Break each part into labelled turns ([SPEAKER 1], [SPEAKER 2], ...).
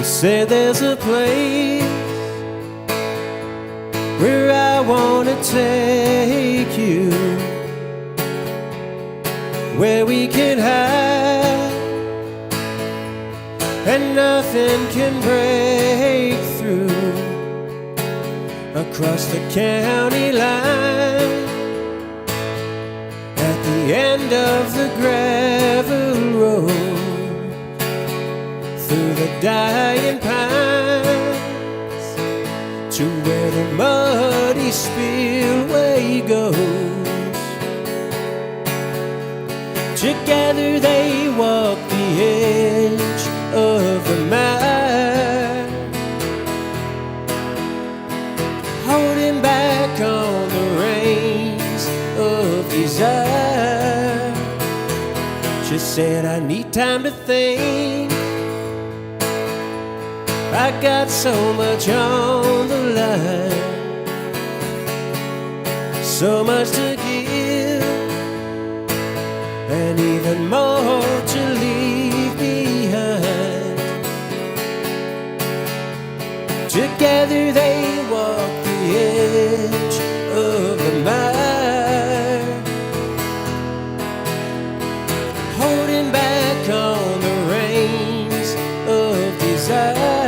[SPEAKER 1] said there's a place where I wanna take you, where we can hide and nothing can break through. Across the county line, at the end of the gravel road, through the dying pines, to where the muddy spillway goes. Together they walk the edge of the mile, holding back on the reins of desire. She said, I need time to think, I got so much on the line, so much to give, and even more to leave behind. Together they walk the edge of the mile, holding back on the reins of desire.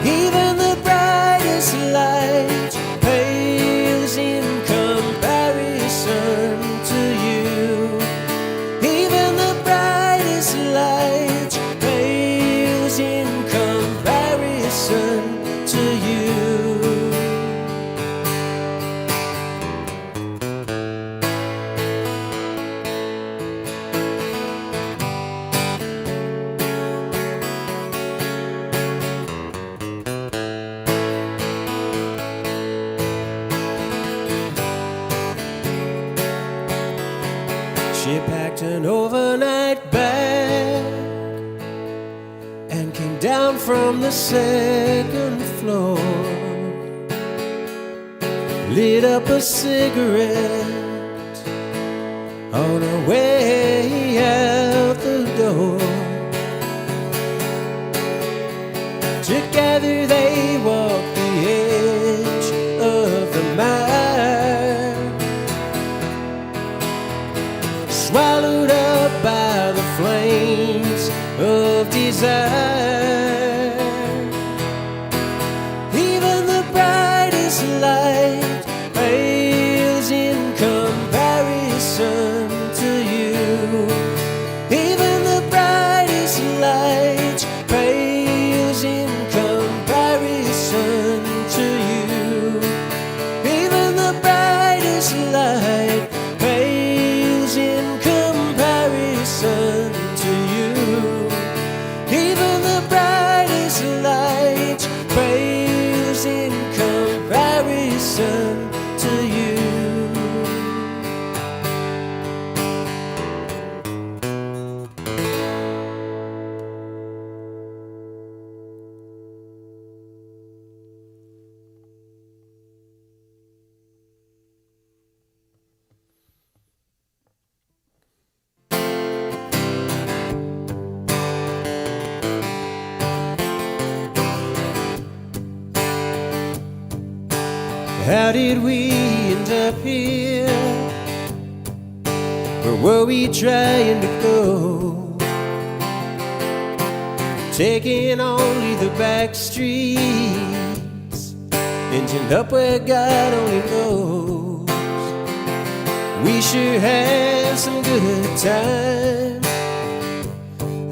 [SPEAKER 1] Even the brightest light pales in comparison to you. Even the brightest light pales in comparison to you. She packed an overnight bag and came down from the second floor, lit up a cigarette on her way out the door. Together they walked the edge of the mile, swallowed up by the flames of desire. Even the brightest light pales in comparison to you. Even the brightest light pales in comparison to you. Even the brightest light pales in comparison to you. Even the brightest light pales in comparison to you. How did we end up here? Where were we trying to go? Taking only the back streets, ending up where God only knows. We sure had some good times,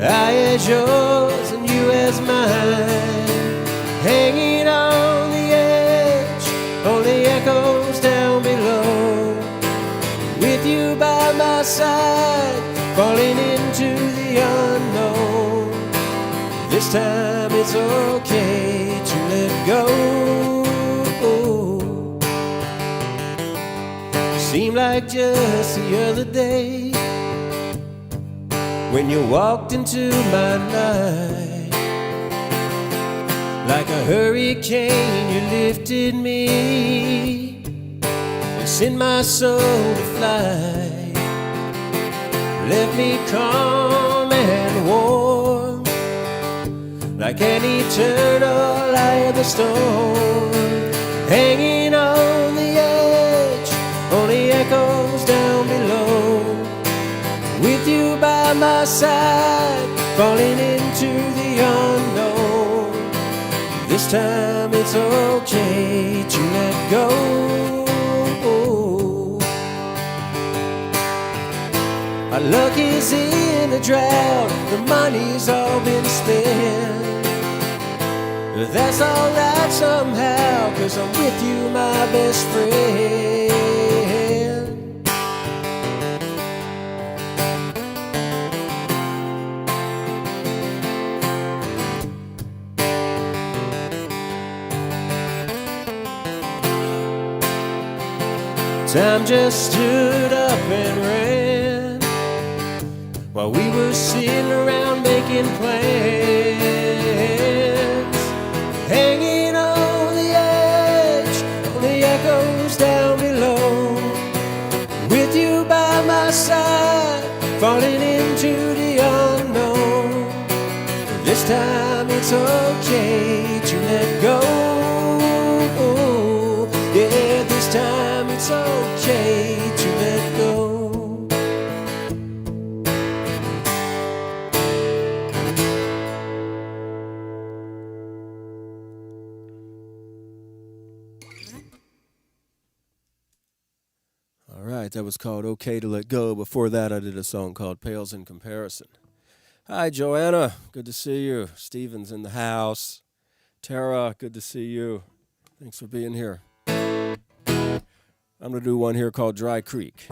[SPEAKER 1] I as yours and you as mine, hanging on the edge, only echoes down below. With you by my side, falling into the unknown. This time it's okay to let go. Seemed like just the other day when you walked into my life. Like a hurricane you lifted me and sent my soul to fly. Left me calm and warm like an eternal eye of the storm, hanging on the edge, only echoes down below. With you by my side, falling into the unknown. This time it's okay to let go. Our luck is in the drought, the money's all been spent. That's alright somehow, 'cause I'm with you, my best friend. Time just stood up and ran while we were sitting around making plans, hanging on the edge, on the echoes down below. With you by my side, falling into the unknown. This time it's okay to let go. Yeah, this time it's okay to let go. All right, that was called Okay to Let Go. Before that, I did a song called Pales in Comparison. Hi, Joanna. Good to see you. Steven's in the house. Tara, good to see you. Thanks for being here. I'm going to do one here called Dry Creek.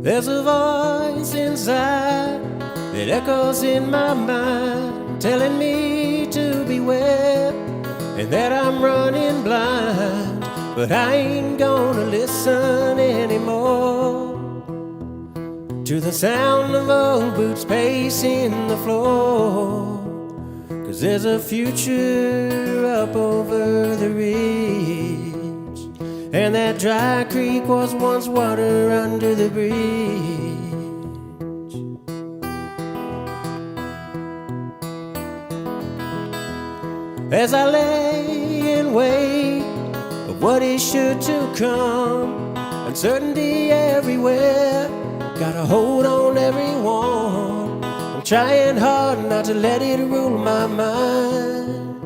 [SPEAKER 1] There's a voice inside that echoes in my mind, telling me to beware and that I'm running blind. But I ain't gonna listen anymore to the sound of old boots pacing the floor. 'Cause there's a future up over the ridge, and that dry creek was once water under the bridge. As I lay in wait of what is sure to come, uncertainty everywhere, got a hold on everyone. I'm trying hard not to let it rule my mind,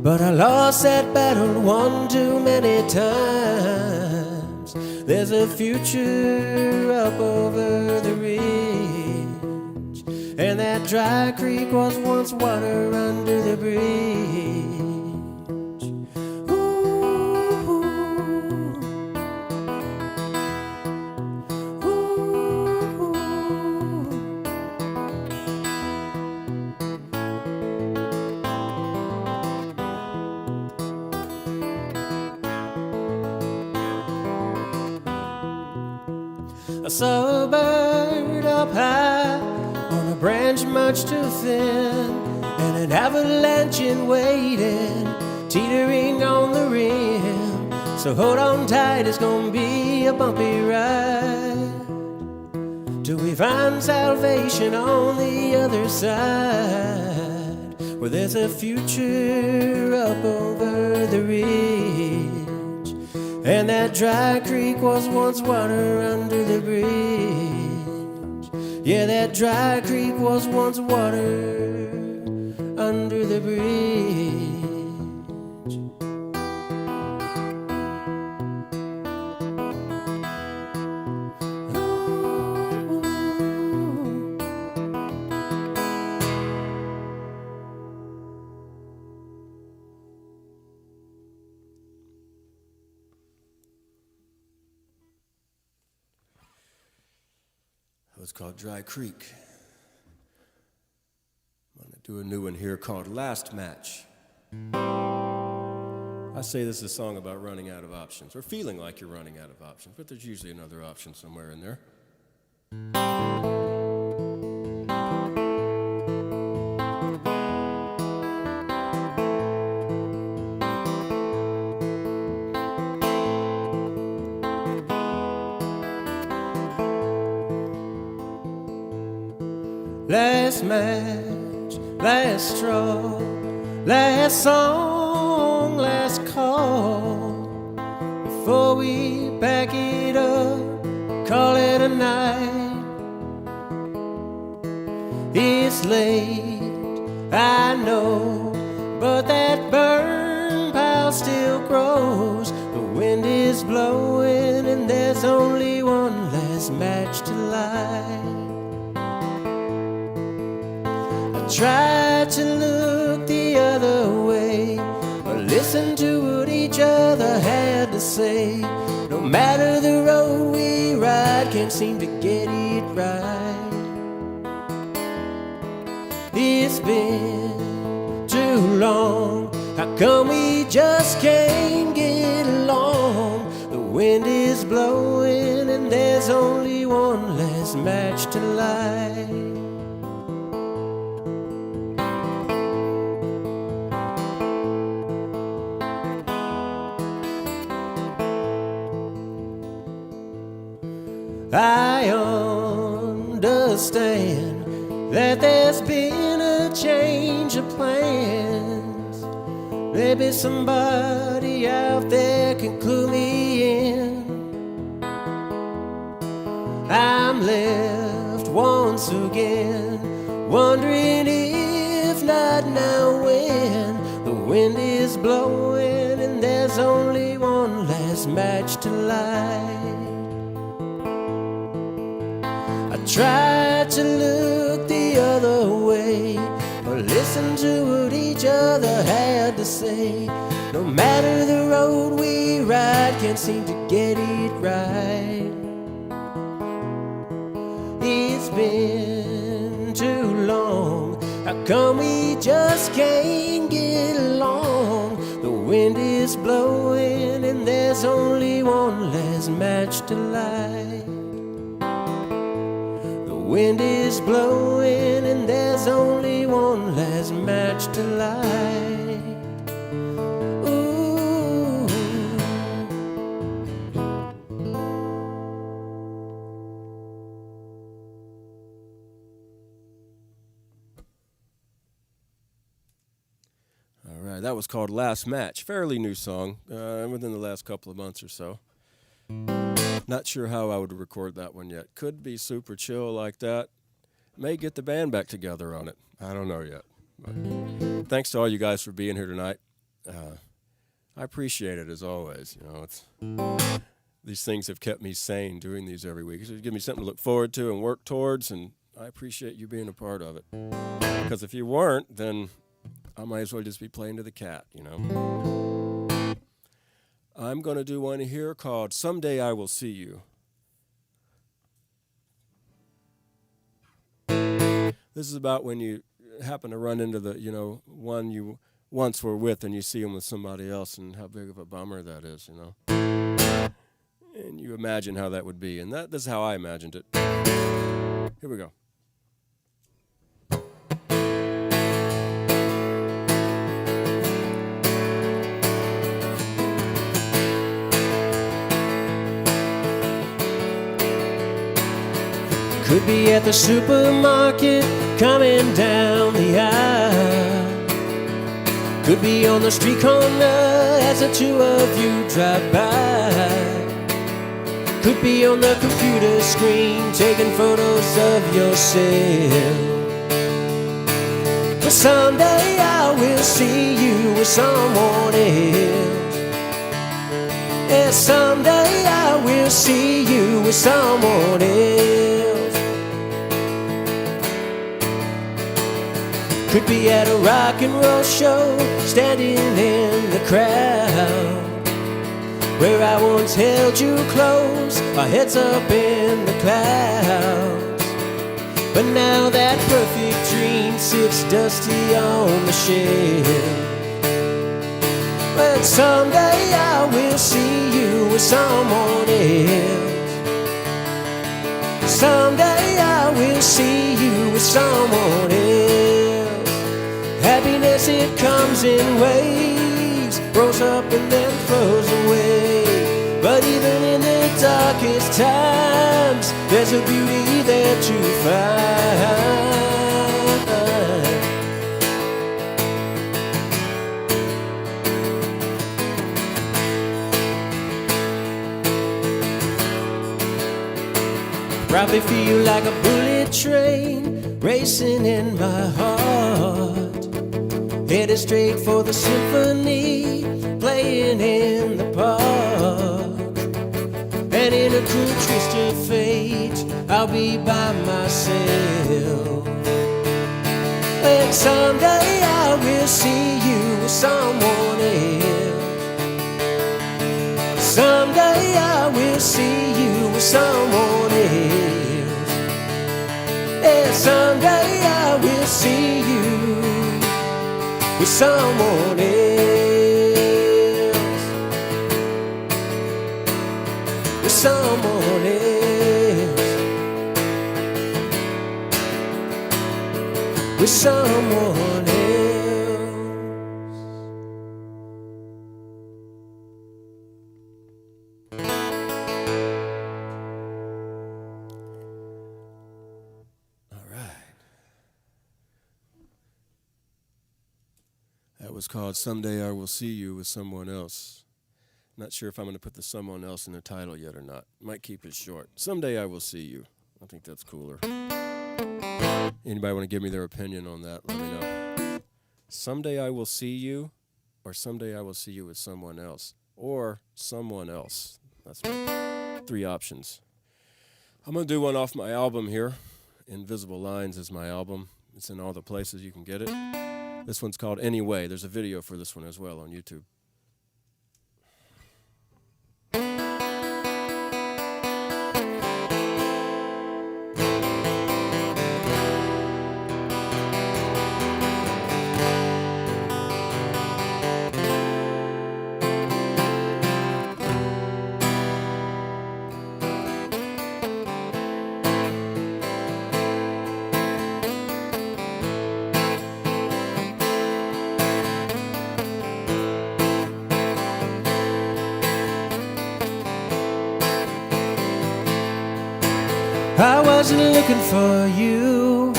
[SPEAKER 1] but I lost that battle one too many times. There's a future up over the ridge, and that dry creek was once water under the bridge. I saw a bird up high on a branch much too thin, and an avalanche in waiting, teetering on the rim. So hold on tight, it's gonna be a bumpy ride till we find salvation on the other side, where there's a future up over the ridge, and that dry creek was once water under the bridge. Yeah, that dry creek was once water under the bridge. It was called Dry Creek. I'm going to do a new one here called Last Match. I say this is a song about running out of options, or feeling like you're running out of options, but there's usually another option somewhere in there. Last match, last straw, last song, last call. Before we back it up, call it a night. It's late, I know, but that burn pile still grows. The wind is blowing and there's only one last match to light. Tried to look the other way, or listen to what each other had to say. No matter the road we ride, can't seem to get it right. It's been too long, how come we just can't get along? The wind is blowing and there's only one last match to light. I understand that there's been a change of plans. Maybe somebody out there can clue me in. I'm left once again, wondering if not now when. The wind is blowing and there's only one last match to light. Tried to look the other way, or listen to what each other had to say. No matter the road we ride, can't seem to get it right. It's been too long, how come we just can't get along? The wind is blowing and there's only one last match to light. The wind is blowing and there's only one last match to light. Ooh. All right, that was called Last Match. Fairly new song, within the last couple of months or so. Not sure how I would record that one yet. Could be super chill like that. May get the band back together on it. I don't know yet. But thanks to all you guys for being here tonight. I appreciate it as always. You know, these things have kept me sane doing these every week. It's give me something to look forward to and work towards, and I appreciate you being a part of it. Because if you weren't, then I might as well just be playing to the cat, you know. I'm going to do one here called Someday I Will See You. This is about when you happen to run into the, you know, one you once were with and you see him with somebody else and how big of a bummer that is, you know. And you imagine how that would be. And this is how I imagined it. Here we go. Could be at the supermarket, coming down the aisle. Could be on the street corner as the two of you drive by. Could be on the computer screen, taking photos of yourself. But someday I will see you with someone else. And someday I will see you with someone else. Could be at a rock and roll show, standing in the crowd, where I once held you close, our heads up in the clouds. But now that perfect dream sits dusty on the shelf. But someday I will see you with someone else. Someday I will see you with someone else. Happiness, it comes in waves, rose up and then flows away. But even in the darkest times, there's a beauty there to find. Probably feel like a bullet train racing in my heart, headed straight for the symphony playing in the park. And in a cruel twist of fate, I'll be by myself. And someday I will see you with someone else. Someday I will see you with someone else. And someday I will see you with someone else. With someone else. With someone else.
[SPEAKER 2] That was called Someday I Will See You with Someone Else. Not sure if I'm going to put the someone else in the title yet or not. Might keep it short. Someday I Will See You. I think that's cooler. Anybody want to give me their opinion on that? Let me know. Someday I Will See You, or Someday I Will See You with Someone Else, or Someone Else. That's my 3 options. I'm going to do one off my album here. Invisible Lines is my album. It's in all the places you can get it. This one's called Anyway. There's a video for this one as well on YouTube.
[SPEAKER 1] I wasn't looking for you,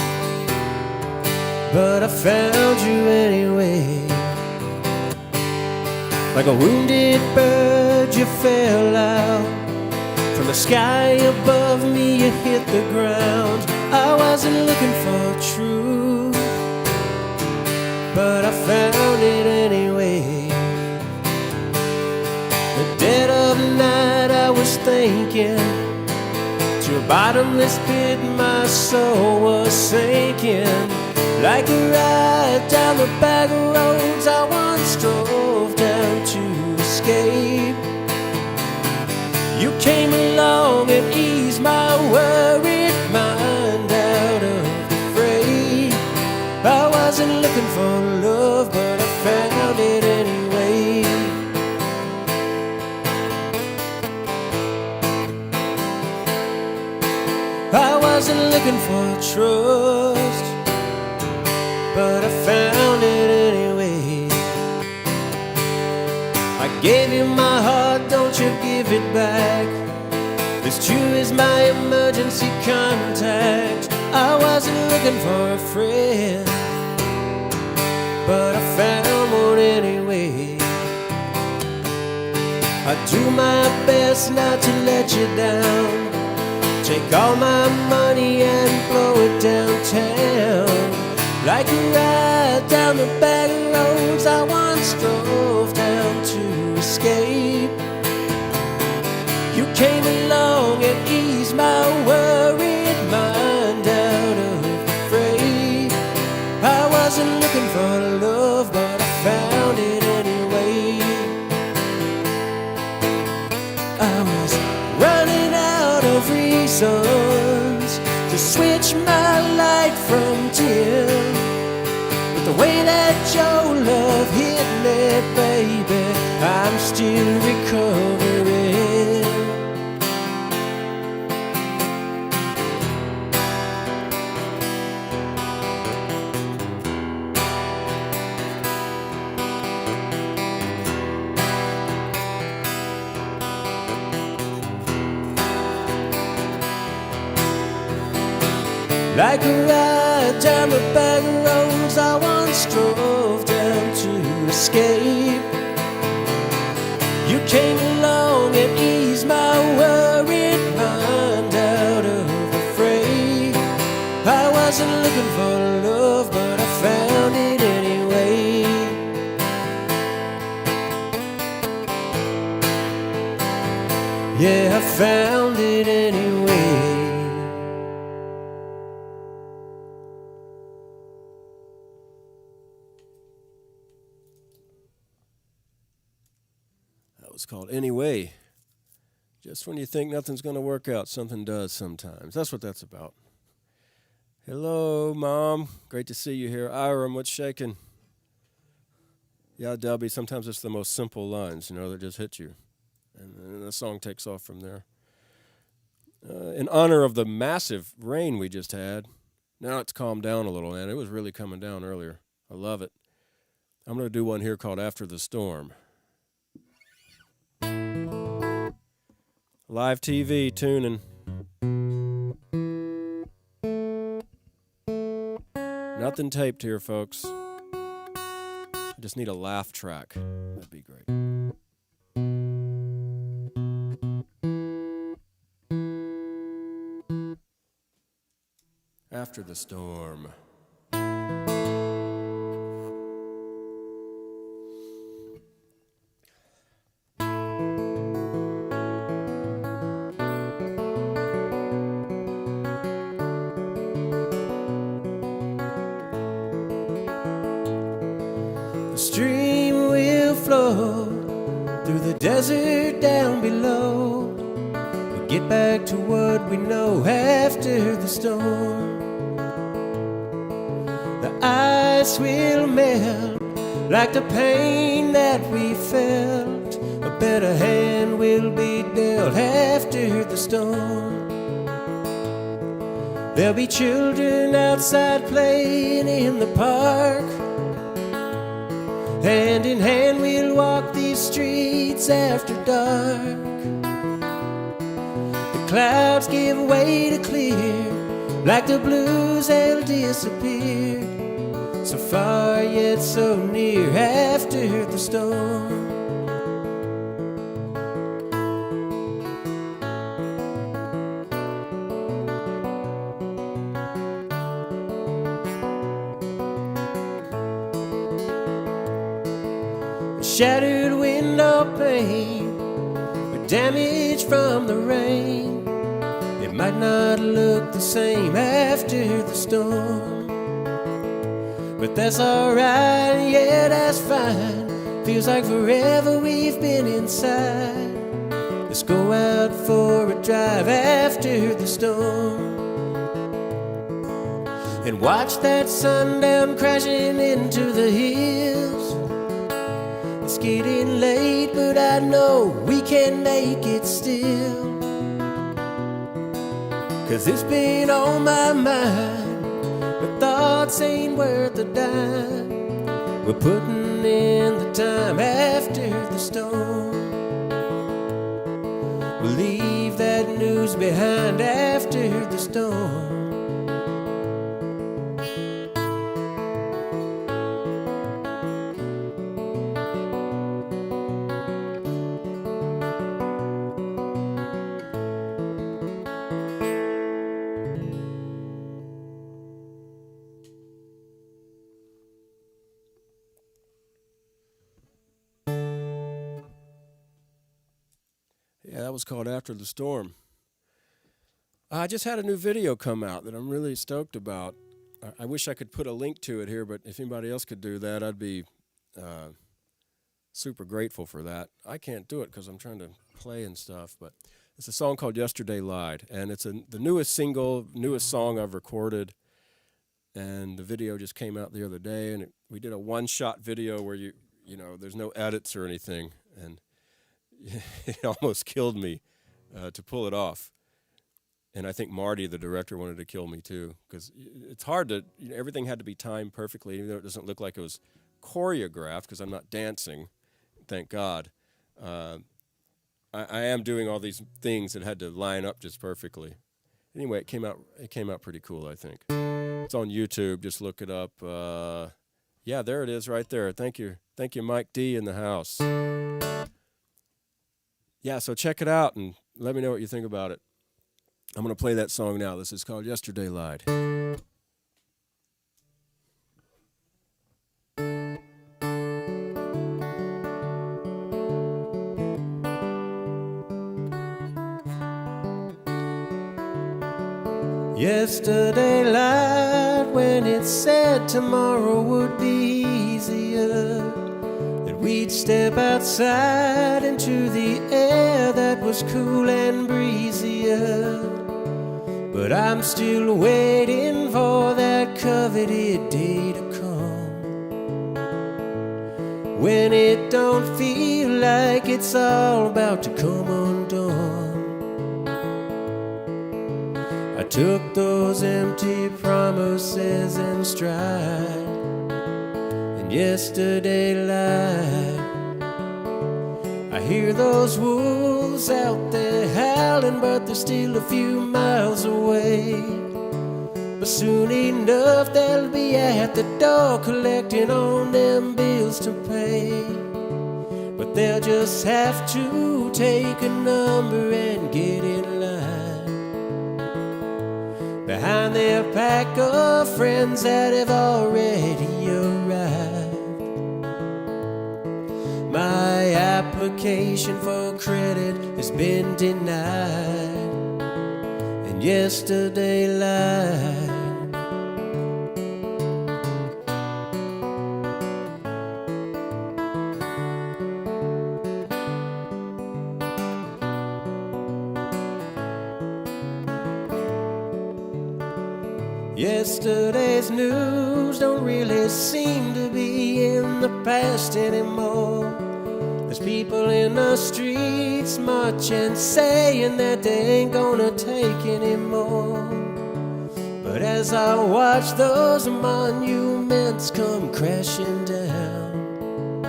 [SPEAKER 1] but I found you anyway. Like a wounded bird, you fell out from the sky above me, you hit the ground. I wasn't looking for truth, but I found it anyway. The dead of night, I was thinking, to a bottomless pit my soul was sinking. Like a ride down the back roads I once drove down to escape. You came along and eased my worried mind out of the fray. I wasn't looking for love, but I found it anyway. I wasn't looking for trust, but I found it anyway. I gave you my heart, don't you give it back. This true is my emergency contact. I wasn't looking for a friend, but I found one anyway. I do my best not to let you down. Take all my money and blow it downtown. Like a ride down the back roads I once drove down to escape. You came along and eased my worried mind out of the fray. I wasn't looking for love, but I found it anyway. I was running out of reasons to switch my light from dim, but the way that your love hit me, baby, I'm still recovering. Like a ride down the back roads I once drove down to escape, you came along and eased my worried mind out of the fray. I wasn't looking for love, but I found it anyway. Yeah, I found it anyway.
[SPEAKER 2] It's called Anyway. Just when you think nothing's going to work out, something does sometimes. That's what that's about. Hello, Mom. Great to see you here. Iram, what's shaking? Yeah, Debbie, sometimes it's the most simple lines, that just hit you. And the song takes off from there. In honor of the massive rain we just had, now it's calmed down a little, and it was really coming down earlier. I love it. I'm going to do one here called After the Storm. Live TV tuning. Nothing taped here, folks. I just need a laugh track. That'd be great. After the storm.
[SPEAKER 1] Stream will flow through the desert down below. We'll get back to what we know after the storm. The ice will melt like the pain that we felt. A better hand will be dealt after the storm. There'll be children outside playing in the park. Hand in hand we'll walk these streets after dark. The clouds give way to clear, like the blues they'll disappear. So far yet so near after the storm. Shattered window pane, or damage from the rain. It might not look the same after the storm, but that's alright, yeah, that's fine. Feels like forever we've been inside. Let's go out for a drive after the storm and watch that sundown crashing into the hills. It's getting late, but I know we can make it still. 'Cause it's been on my mind, but thoughts ain't worth a dime. We're putting in the time after the storm. We'll leave that news behind after the storm.
[SPEAKER 2] Yeah, that was called After the Storm. I just had a new video come out that I'm really stoked about. I wish I could put a link to it here, but if anybody else could do that, I'd be super grateful for that. I can't do it because I'm trying to play and stuff, but it's a song called Yesterday Lied, and it's the newest single, newest song I've recorded, and the video just came out the other day, and we did a one-shot video where you know, there's no edits or anything, and it almost killed me to pull it off. And I think Marty, the director, wanted to kill me too, because it's hard to, everything had to be timed perfectly, even though it doesn't look like it was choreographed, because I'm not dancing, thank God. I am doing all these things that had to line up just perfectly. Anyway, it came out pretty cool, I think. It's on YouTube, just look it up. Yeah, there it is right there. Thank you, Mike D in the house. Yeah, so check it out and let me know what you think about it. I'm going to play that song now. This is called Yesterday Lied.
[SPEAKER 1] Yesterday lied when it said tomorrow would be easier, that we'd step outside into the air that was cool and breezier. But I'm still waiting for that coveted day to come, when it don't feel like it's all about to come undone. I took those empty promises in stride, and yesterday lied. I hear those wolves out there howling, but they're still a few miles away. But soon enough they'll be at the door collecting on them bills to pay. But they'll just have to take a number and get in line behind their pack of friends that have already arrived. My application for credit has been denied, and yesterday lied. Yesterday's news don't really seem to be in the past anymore. There's people in the streets marching, saying that they ain't gonna take anymore. But as I watch those monuments come crashing down,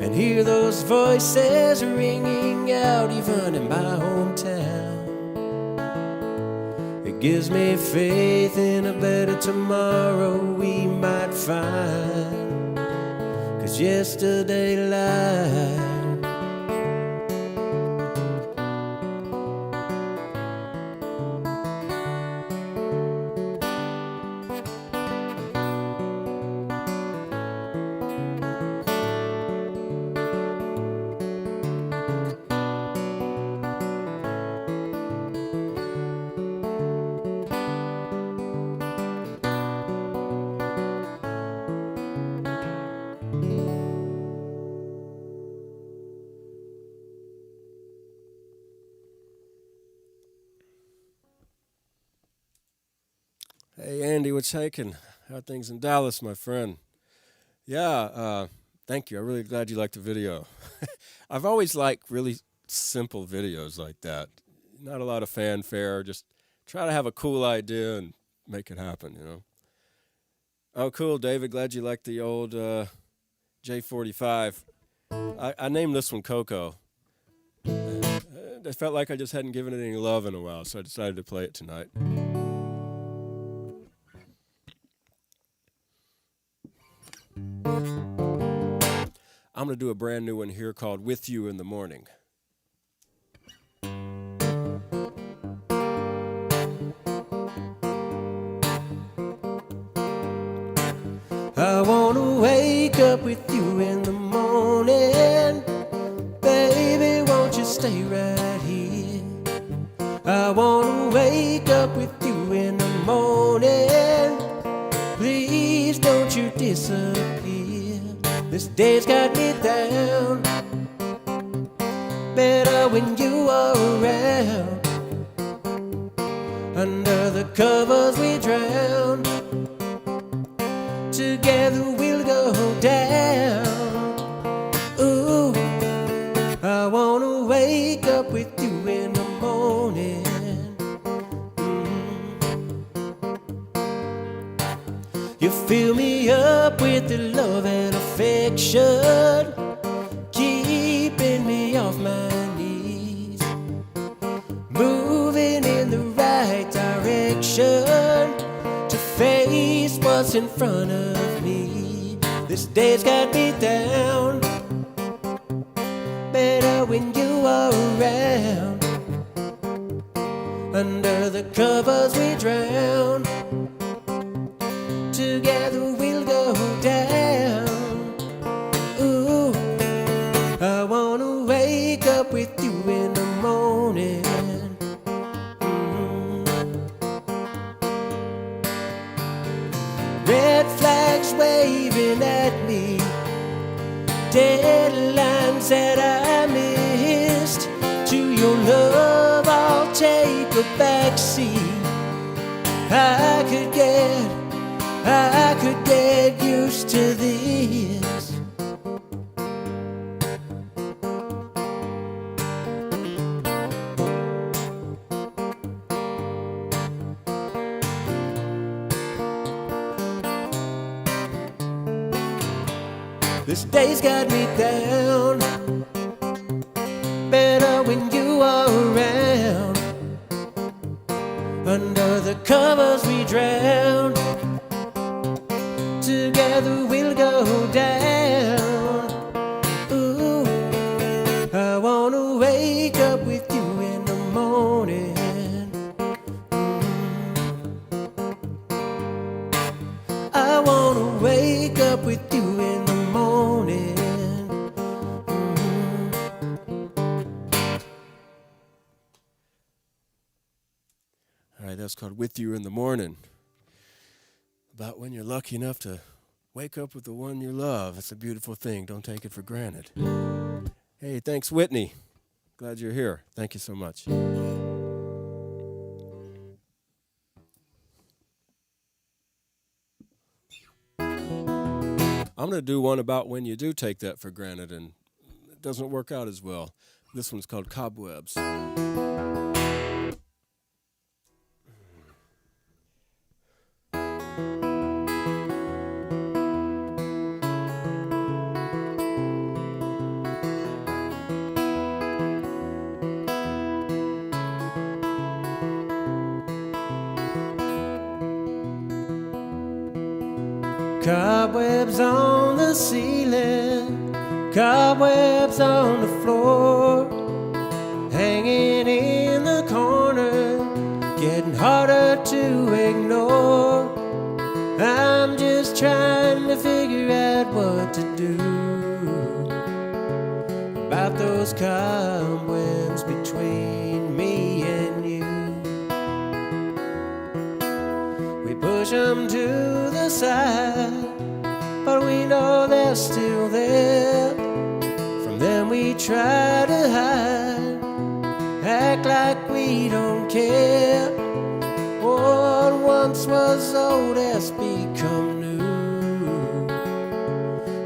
[SPEAKER 1] and hear those voices ringing out even in my hometown, it gives me faith in a better tomorrow we might find, 'cause yesterday lied.
[SPEAKER 2] Hey, Andy, what's shaking? How are things in Dallas, my friend? Yeah, thank you. I'm really glad you liked the video. I've always liked really simple videos like that. Not a lot of fanfare, just try to have a cool idea and make it happen, you know? Oh, cool, David. Glad you liked the old J45. I named this one Coco. I felt like I just hadn't given it any love in a while, so I decided to play it tonight. I'm going to do a brand new one here called With You in the Morning.
[SPEAKER 1] I wanna wake up with you in the morning. Baby, won't you stay right here? I wanna wake up with you in the morning. Please don't you disappear. This day's got me down. Better when you are around. Under the covers we drown. Together we'll go down. Ooh, You fill me up with the love and affection, keeping me off my knees, moving in the right direction to face what's in front of me. This day's got me down, better when you are around. Under the covers we drown, together we'll go down. Ooh, I wanna wake up with you in the morning. Red flags waving at me, deadlines that I missed. To your love I'll take a backseat. I could get used to this. This day's got me down, better when you are around. Under the covers we drown, together we'll go down. Ooh, I wanna wake up with you in the morning. I wanna wake up with you in the morning.
[SPEAKER 2] All right, that's called With You in the Morning. About when you're lucky enough to wake up with the one you love. It's a beautiful thing. Don't take it for granted. Hey, thanks, Whitney. Glad you're here. Thank you so much. I'm going to do one about when you do take that for granted and it doesn't work out as well. This one's called Cobwebs.
[SPEAKER 1] Cobwebs on the ceiling, cobwebs on the floor, hanging in the corner, getting harder to ignore. I'm just trying to figure out what to do about those cobwebs between me and you. We push them to the side, but we know they're still there. From them we try to hide, act like we don't care. What once was old has become new,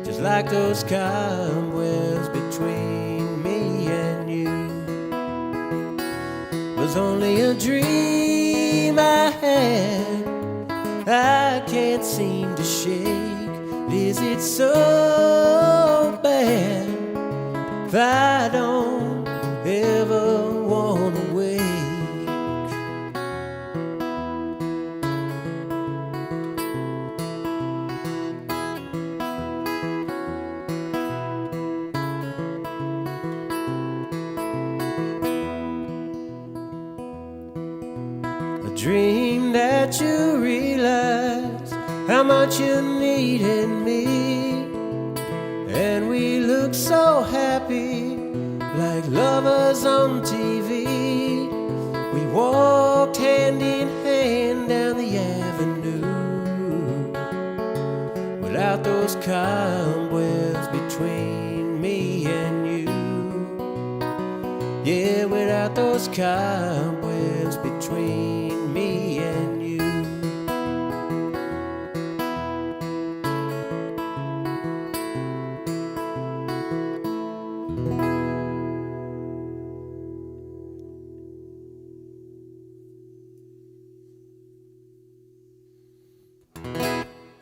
[SPEAKER 1] just like those cobwebs between me and you. Was only a dream I had, I can't seem to shake. Is it so bad if I don't ever wanna wake? A dream that you realize how much you needed me, and we look so happy like lovers on TV. We walked hand in hand down the avenue without those cobwebs between me and you. Yeah, without those cobwebs between me and you.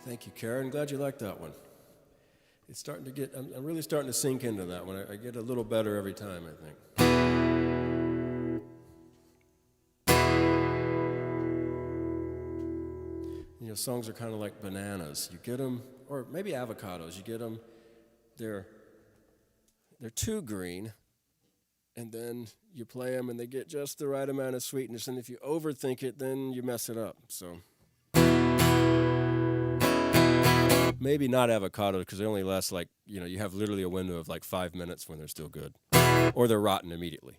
[SPEAKER 2] Thank you, Karen. Glad you liked that one. It's starting to get, I'm really starting to sink into that one. I get a little better every time, I think. You know, songs are kind of like bananas. You get them, or maybe avocados. You get them, they're too green, and then you play them, and they get just the right amount of sweetness. And if you overthink it, then you mess it up. So maybe not avocado, because they only last like, you know, you have literally a window of like 5 minutes when they're still good, or they're rotten immediately.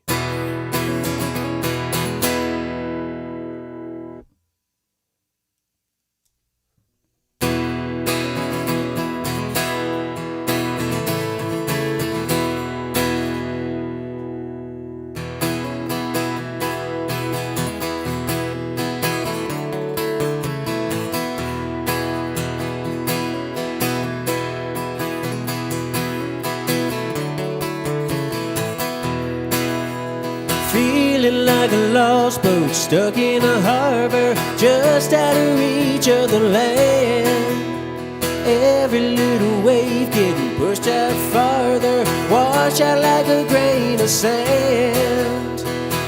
[SPEAKER 1] Feeling like a lost boat stuck in a harbor, just out of reach of the land. Every little wave getting pushed out farther, wash out like a grain of sand.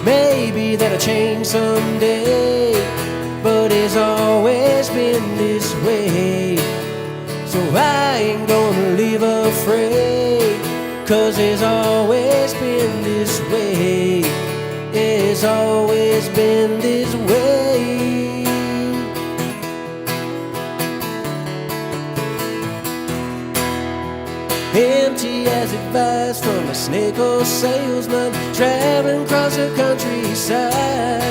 [SPEAKER 1] Maybe that'll change someday, but it's always been this way. So I ain't gonna live afraid, 'cause it's always been this way. It's always been this way. Empty as advice from a snake oil salesman traveling across the countryside.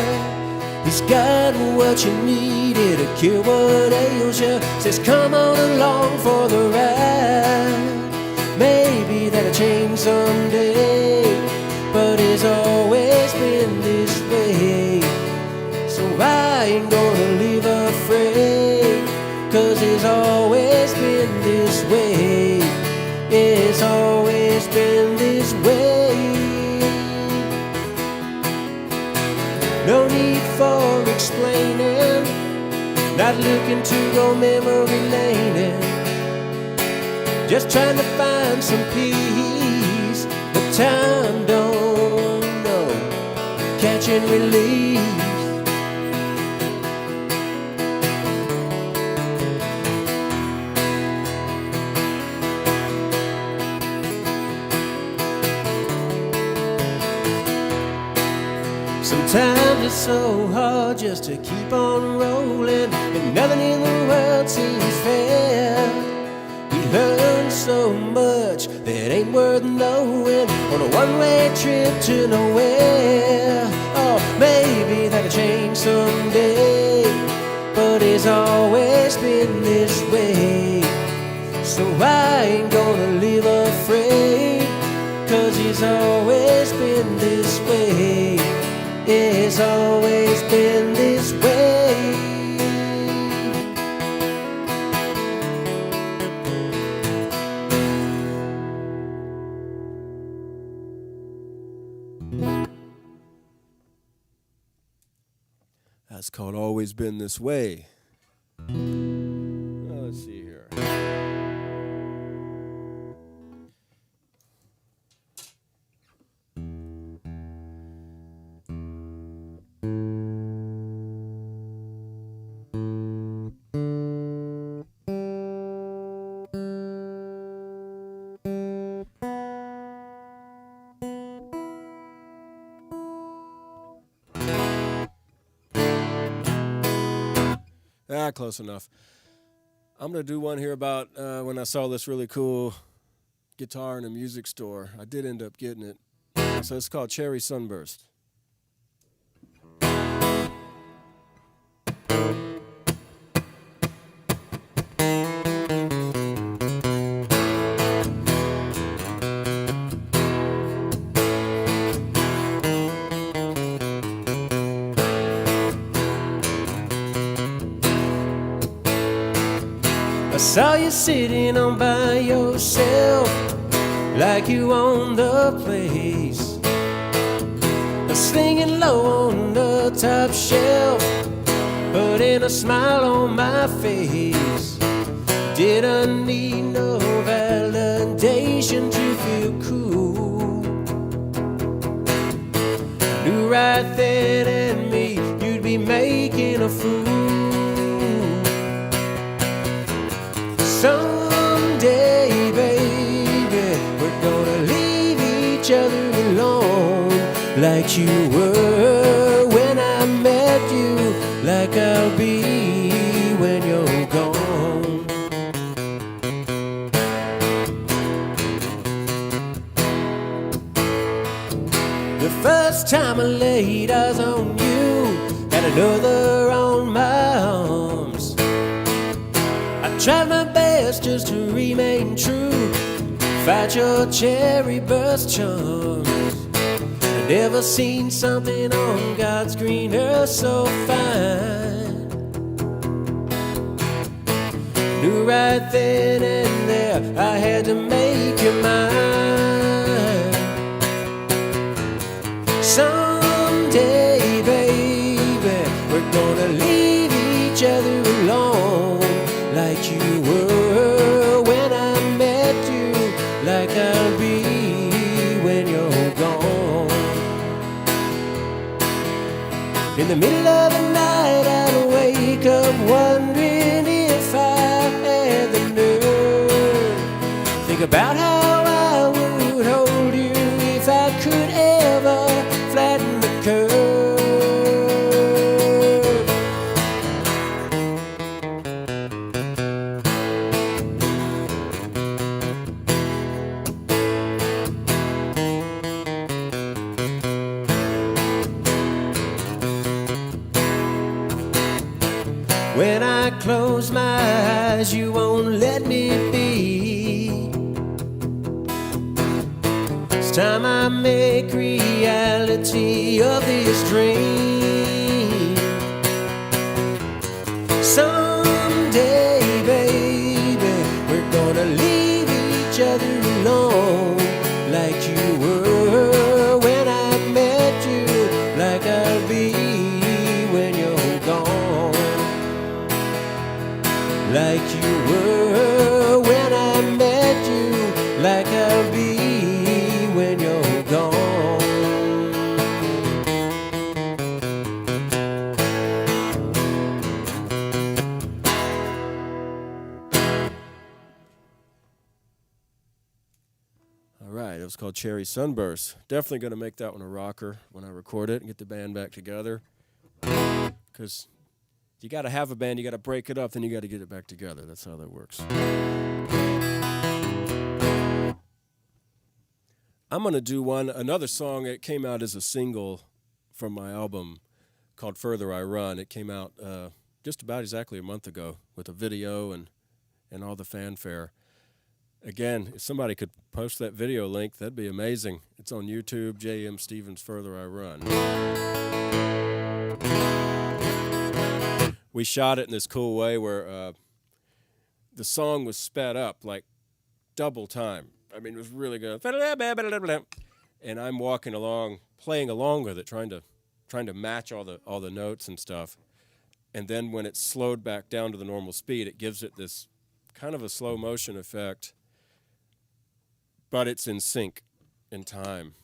[SPEAKER 1] He's got what you needed to cure what ails you. Says come on along for the ride. Maybe that'll change someday, but it's always been this way. So I ain't gonna live afraid, 'cause it's always been this way. It's always been this way. No need for explaining, not looking to go memory lane. Just trying to find some peace, but time don't know catch and release. Sometimes it's so hard just to keep on rolling, and nothing in the world seems fair. We learn so much that ain't worth knowing on a one-way trip to nowhere. Oh, maybe that'll change someday, but it's always been this way. So I ain't gonna live afraid, 'cause it's always been this way. It's always been this way.
[SPEAKER 2] That's called Always Been This Way. Let's see here. Close enough. I'm going to do one here about when I saw this really cool guitar in a music store. I did end up getting it. So it's called Cherry Sunburst.
[SPEAKER 1] I saw you sitting on by yourself, like you own the place, singing low on the top shelf, putting a smile on my face. Didn't need no validation to feel cool. Knew right then and me you'd be making a fool. Someday, baby, we're gonna leave each other alone, like you were when I met you, like I'll be when you're gone. The first time I laid eyes on you, had another on my arms. I tried my best just to remain true, fight your cherry burst charms. I've never seen something on God's green earth so fine. Knew right then and there I had to make you mine. Someday, baby, we're gonna leave each other alone, like you were when I met you, like I'll be when you're gone. In the middle of the night I'd wake up wondering if I had the nerve. Think about how I would hold you if I could ever flatten the curve. When I close my eyes, you won't let me be. It's time I make reality of this dream. Someday, baby, we're gonna leave each other alone, like you were when I met you, like I'll be when you're gone. Like you were when I met you, like I'll be when you're gone.
[SPEAKER 2] All right, it was called Cherry Sunburst. Definitely going to make that one a rocker when I record it and get the band back together. Because you got to have a band, you got to break it up, then you got to get it back together. That's how that works. I'm going to do another song. It came out as a single from my album called Further I Run. It came out just about exactly a month ago with a video and all the fanfare. Again, if somebody could post that video link, that'd be amazing. It's on YouTube, J.M. Stevens Further I Run. We shot it in this cool way where the song was sped up like double time. I mean, it was really good. And I'm walking along, playing along with it, trying to match all the notes and stuff. And then when it's slowed back down to the normal speed, it gives it this kind of a slow motion effect, but it's in sync in time.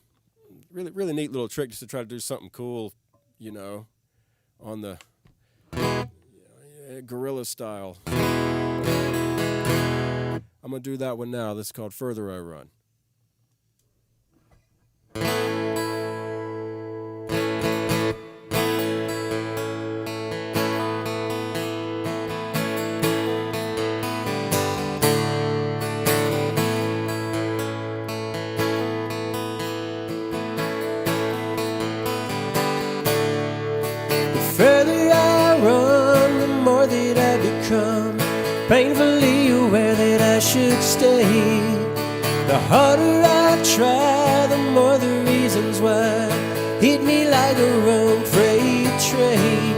[SPEAKER 2] Really, really neat little trick just to try to do something cool, you know, on the guerrilla style. I'm going to do that one now. This is called Further I Run.
[SPEAKER 1] The further I run, the more that I become painfully aware that I should stay. The harder I try, the more the reasons why hit me like a wrong freight train.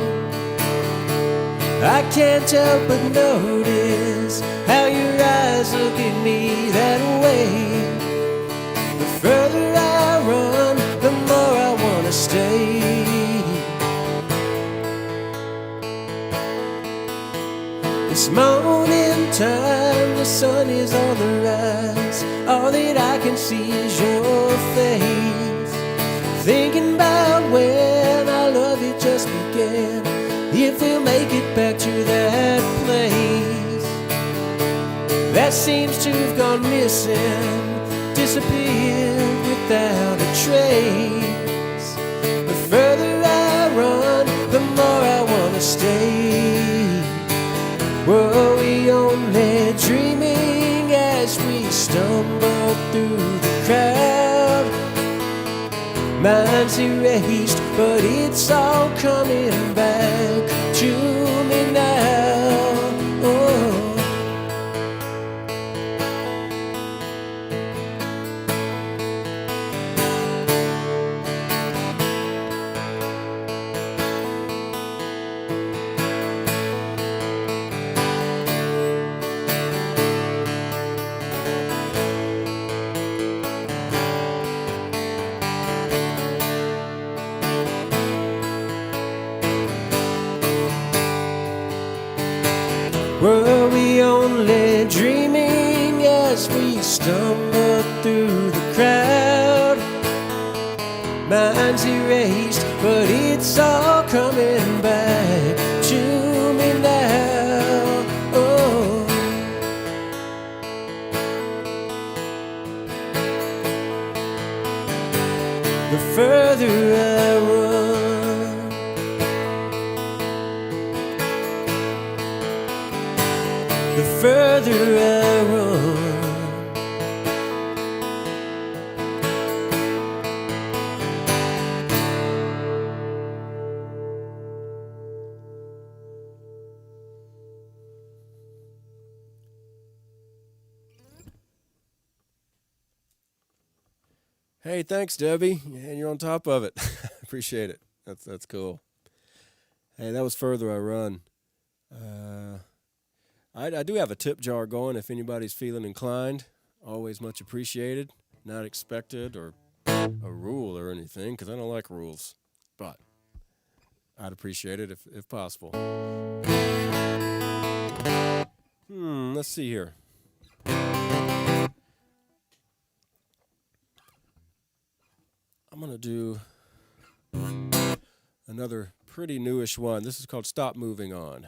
[SPEAKER 1] I can't help but notice how your eyes look at me that way. The further I run, the more I want to stay. This morning time the sun is on the rise, all that I can see is your face. Thinking about when our love it just began, if we'll make it back to that place that seems to have gone missing, disappeared without a trace. The further I run, the more I want to stay. Were we only dreaming as we stumbled through the crowd? Mind's erased, but it's all coming back to me now. Oh. Were we only dreaming as we stumbled through the crowd? Mind's erased, but it's all coming back to me now. Oh. The further I run, the further I run.
[SPEAKER 2] Hey, thanks, Debbie. And you're on top of it. Appreciate it. That's cool. Hey, that was Further I Run. I do have a tip jar going if anybody's feeling inclined. Always much appreciated. Not expected or a rule or anything, because I don't like rules. But I'd appreciate it if possible. Let's see here. I'm going to do another pretty newish one. This is called Stop Moving On.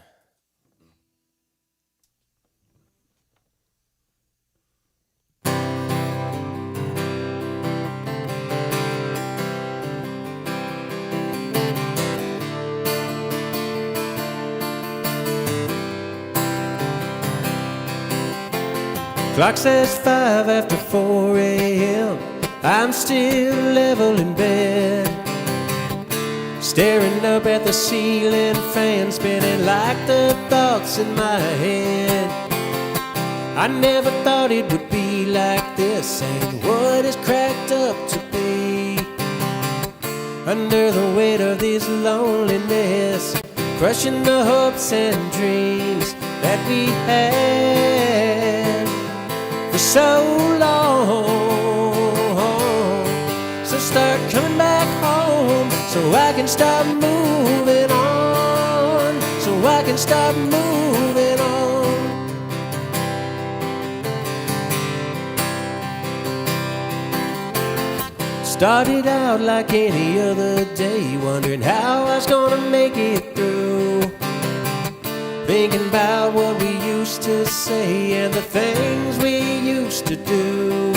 [SPEAKER 1] Clock says 5 after 4 a.m. I'm still level in bed, staring up at the ceiling fan, spinning like the thoughts in my head. I never thought it would be like this, and what it's cracked up to be. Under the weight of this loneliness, crushing the hopes and dreams that we had for so long. So start coming back home, so I can start moving on, so I can start moving on. Started out like any other day, wondering how I was gonna make it through, thinking about what we used to say and the things we used to do.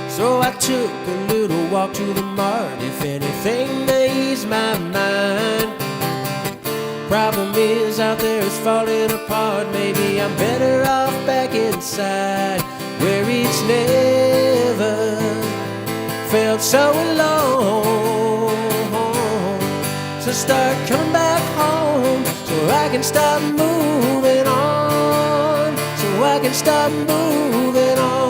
[SPEAKER 1] So I took a little walk to the mart, if anything to ease my mind. Problem is out there it's falling apart, maybe I'm better off back inside, where it's never felt so alone. So start coming back home, so I can start moving on, so I can start moving on.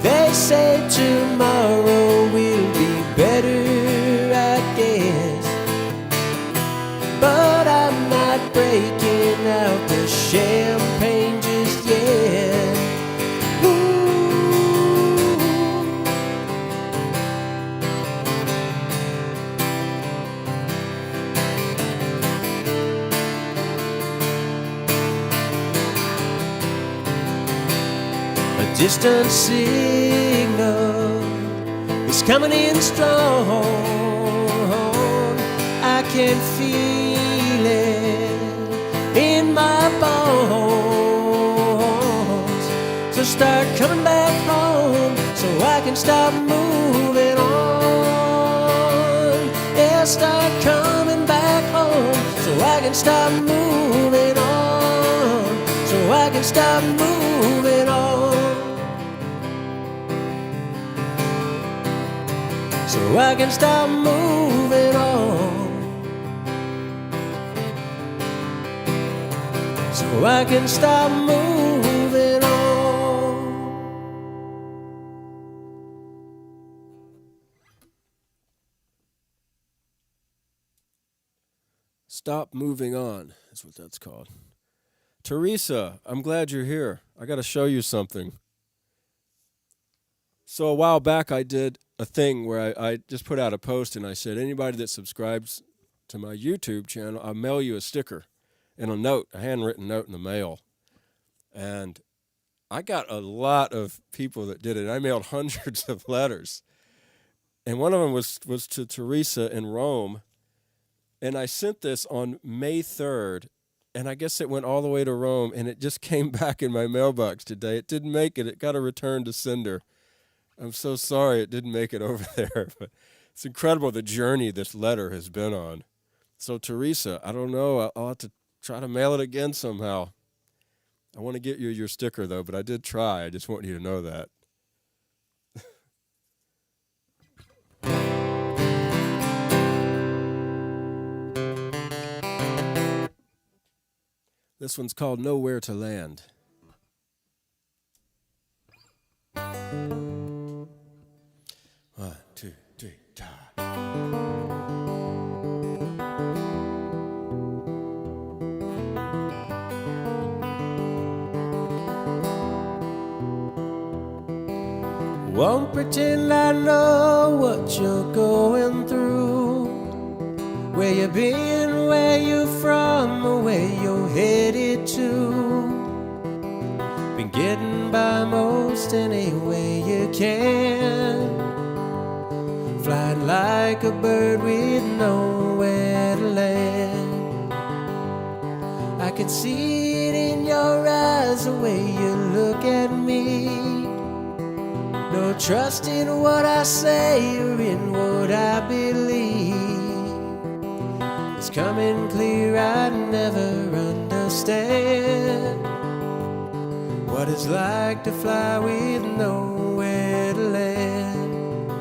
[SPEAKER 1] They say tomorrow will be better, I guess, but I'm not breaking out the champagne just yet. distant signal is coming in strong. I can feel it in my bones. So start coming back home so I can stop moving on. Yeah, start coming back home so I can stop moving on. So I can stop moving on. So I can stop moving on. So I can stop moving on.
[SPEAKER 2] Stop Moving On is what that's called. Teresa, I'm glad you're here. I got to show you something. So a while back I did a thing where I just put out a post and I said, anybody that subscribes to my YouTube channel, I'll mail you a sticker and a handwritten note in the mail. And I got a lot of people that did it. I mailed hundreds of letters. And one of them was to Teresa in Rome. And I sent this on May 3rd, and I guess it went all the way to Rome, and it just came back in my mailbox today. It didn't make it. It got a return to sender. I'm so sorry it didn't make it over there, but it's incredible the journey this letter has been on. So, Teresa, I don't know. I'll have to try to mail it again somehow. I want to get you your sticker, though, but I did try. I just want you to know that. This one's called Nowhere to Land. One, two, three, ta.
[SPEAKER 1] Won't pretend I know what you're going through, where you've been, where you're from, or where you're headed to. Been getting by most any way you can, flying like a bird with nowhere to land. I can see it in your eyes, the way you look at me. No trust in what I say or in what I believe. It's coming clear I never understand what it's like to fly with nowhere to land.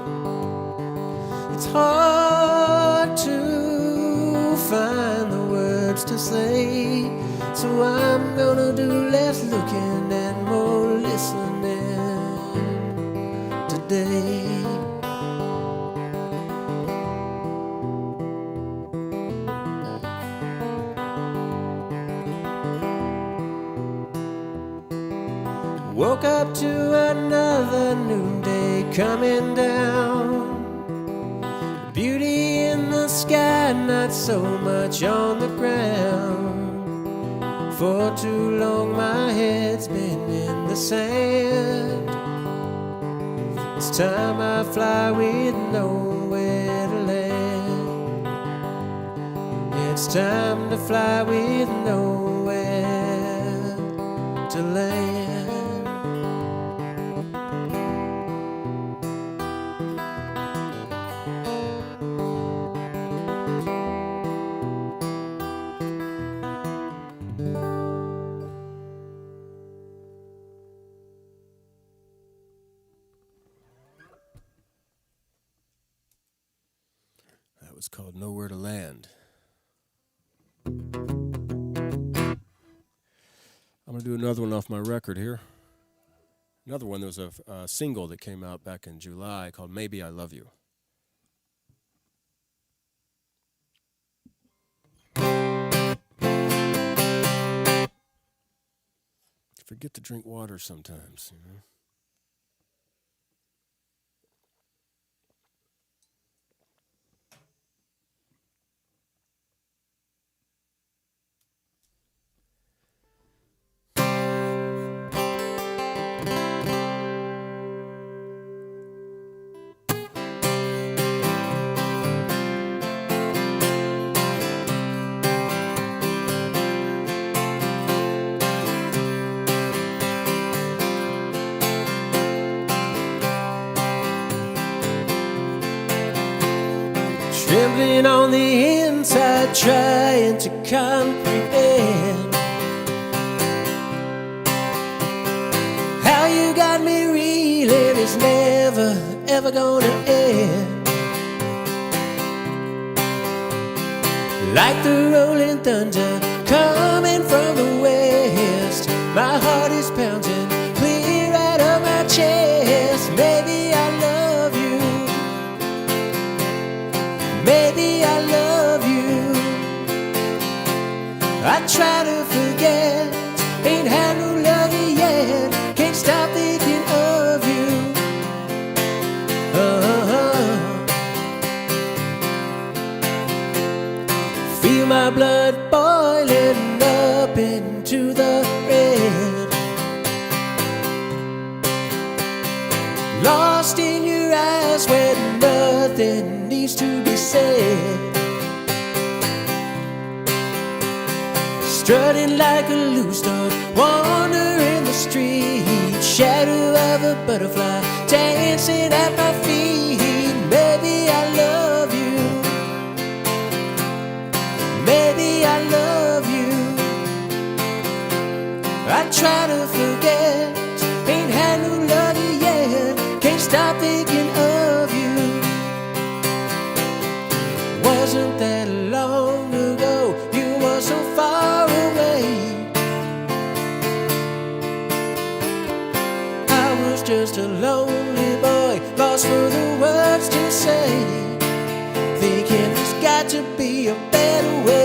[SPEAKER 1] It's hard to find the words to say, so I'm gonna do less looking and more listening today. Woke up to another new day coming down. Beauty in the sky, not so much on the ground. For too long my head's been in the sand. It's time I fly with nowhere to land. It's time to fly with nowhere to land.
[SPEAKER 2] That was called Nowhere to Land. I'm going to do another one off my record here. Another one, there was a single that came out back in July called Maybe I Love You. Forget to drink water sometimes, you know.
[SPEAKER 1] trembling on the inside, trying to comprehend how you got me reeling is never, ever gonna end. Like the rolling thunder coming from the west, my heart is pounding clear out of my chest. Maybe I love you, maybe I love you. I try to forget, ain't had no love yet, can't stop thinking of you. Feel my blood boiling up into the red, lost in your eyes where nothing needs to be said. Strutting like a loose dog, wandering the street, shadow of a butterfly dancing at my feet. Maybe I love you, maybe I love you. I try to forget, ain't had no love yet, can't stop thinking of you. Wasn't that long ago, you were so far away. I was just a lonely boy, lost for the words to say, thinking there's got to be a better way.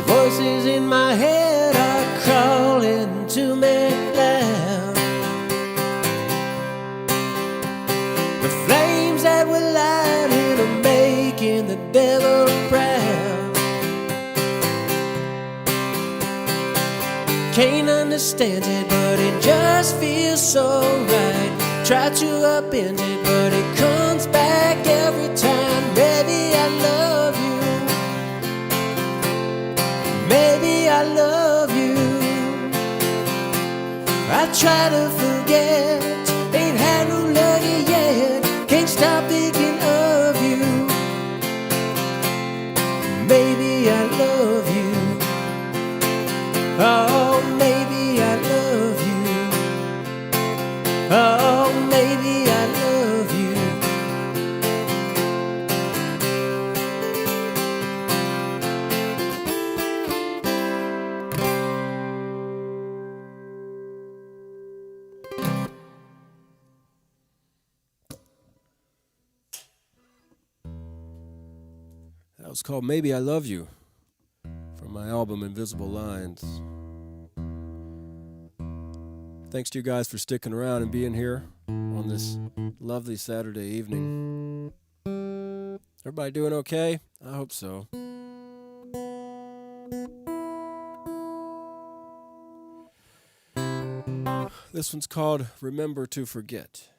[SPEAKER 1] Voices in my head are calling to me loud. The flames that were lighting are making the devil proud. Can't understand it, but it just feels so right. Try to upend it, but it comes back every time. Maybe I love you, maybe I love you. I try to forget, ain't had no love yet, can't stop thinking of you. Maybe I love you, oh maybe I love you, oh maybe I love you.
[SPEAKER 2] That was called Maybe I Love You from my album Invisible Lines. Thanks to you guys for sticking around and being here on this lovely Saturday evening. Everybody doing okay? I hope so. This one's called Remember to Forget.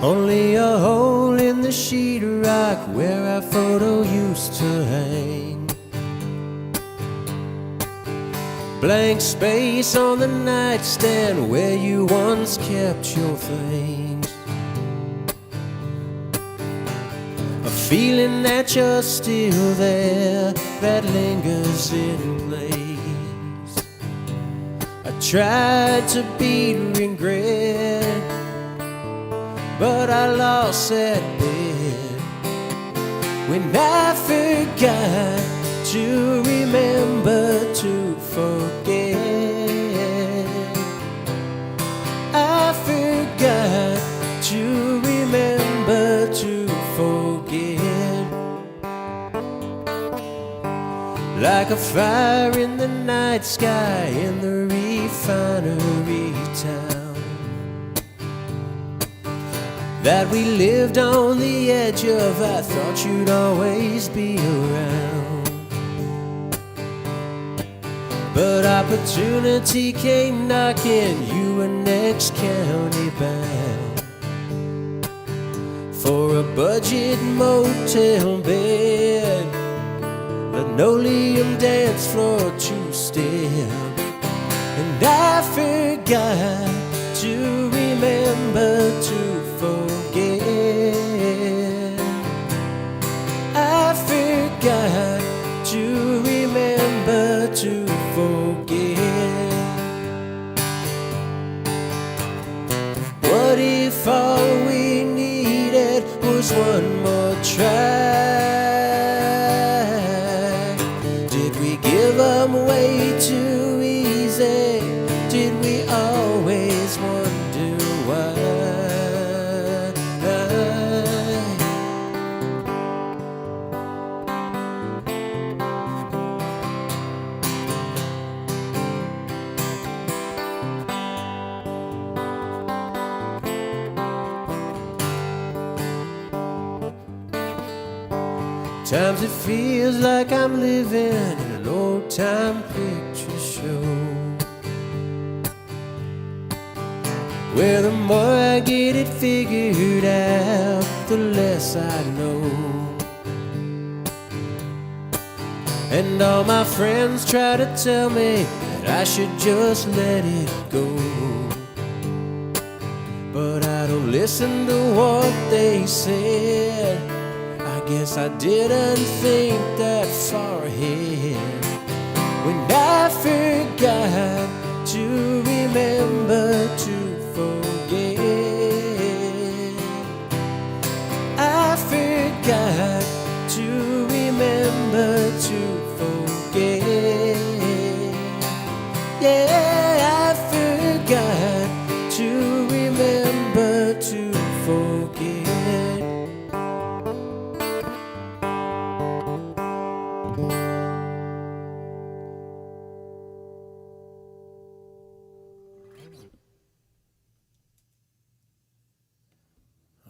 [SPEAKER 1] Only a hole in the sheetrock where our photo used to hang. Blank space on the nightstand where you once kept your things. A feeling that you're still there that lingers in place. I tried to beat regret, but I lost that bet when I forgot to remember to forget. I forgot to remember to forget. Like a fire in the night sky in the reef refinery town, that we lived on the edge of. I thought you'd always be around, but opportunity came knocking. You were next county bound for a budget motel bed, linoleum dance floor two-step. And I forgot to remember to forget. I forgot to remember to forget. What if all we needed was one more try? Did we give them way too easy? Did we always wonder why? Times it feels like I'm living in an old-time picture show, where the more I get it figured out, the less I know. And all my friends try to tell me that I should just let it go, but I don't listen to what they said. I guess I didn't think that far ahead when I forgot to remember to forget. I forgot to remember to forget. Yeah, I forgot to remember to forget.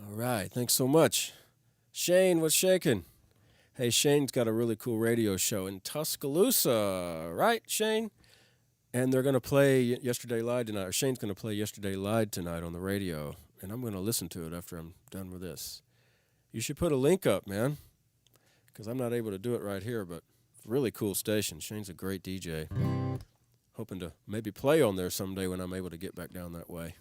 [SPEAKER 2] All right, thanks so much. Shane, what's shaking? Hey, Shane's got a really cool radio show in Tuscaloosa, right, Shane? And they're going to play Yesterday Lied tonight, or Shane's going to play Yesterday Lied tonight on the radio, and I'm going to listen to it after I'm done with this. You should put a link up, man, because I'm not able to do it right here, but really cool station. Shane's a great DJ. Hoping to maybe play on there someday when I'm able to get back down that way.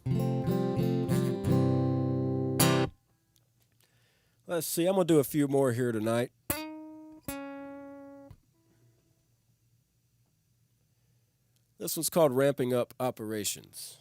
[SPEAKER 2] Let's see, I'm going to do a few more here tonight. This one's called Ramping Up Operations.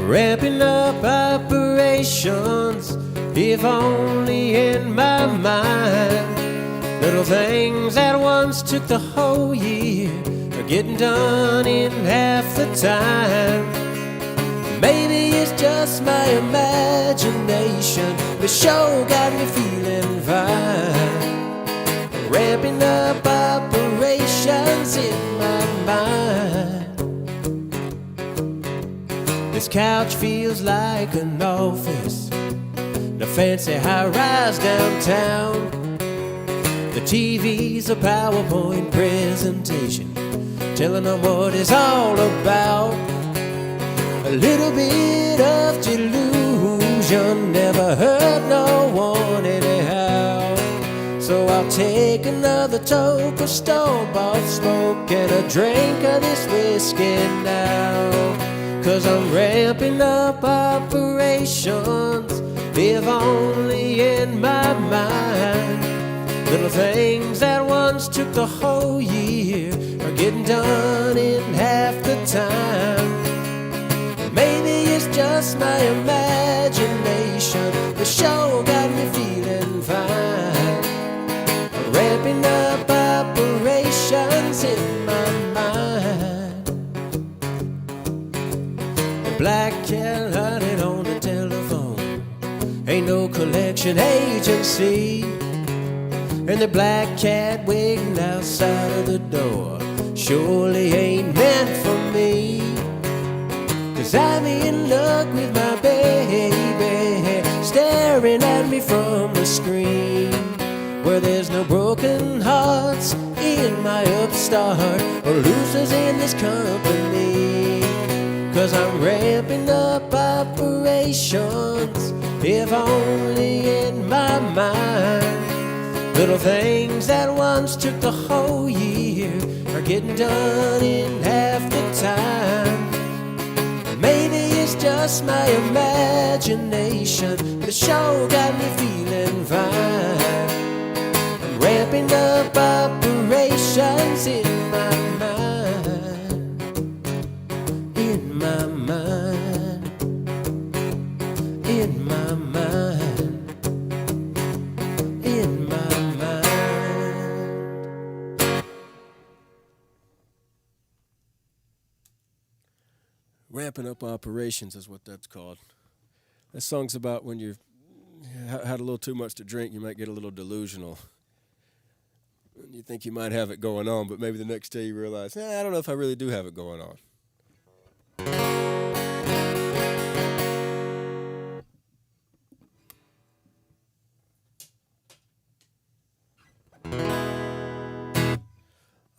[SPEAKER 1] Ramping up operations, if only in my mind. Little things that once took the whole year are getting done in half the time. Maybe it's just my imagination, but sure got me feeling fine. Ramping up operations in my mind. This couch feels like an office, the fancy high-rise downtown. The TV's a PowerPoint presentation telling them what it's all about. A little bit of delusion never hurt no one anyhow. So I'll take another toke of store-bought smoke and a drink of this whiskey now. 'Cause I'm ramping up operations, if only in my mind. Little things that once took the whole year are getting done in half the time. Maybe it's just my imagination, the show got me feeling fine. Ramping up operations. black cat hunted on the telephone. Ain't no collection agency. And the black cat waiting outside of the door surely ain't meant for me. 'Cause I'm in luck with my baby, staring at me from the screen, where there's no broken hearts in my upstart or losers in this company. 'Cause I'm ramping up operations, if only in my mind. Little things that once took the whole year are getting done in half the time. Maybe it's just my imagination, but it sure got me feeling fine. I'm ramping up operations in my mind, in my mind, in my mind, in my mind.
[SPEAKER 2] Ramping up operations is what that's called. That song's about when you've had a little too much to drink, you might get a little delusional. And you think you might have it going on, but maybe the next day you realize, I don't know if I really do have it going on.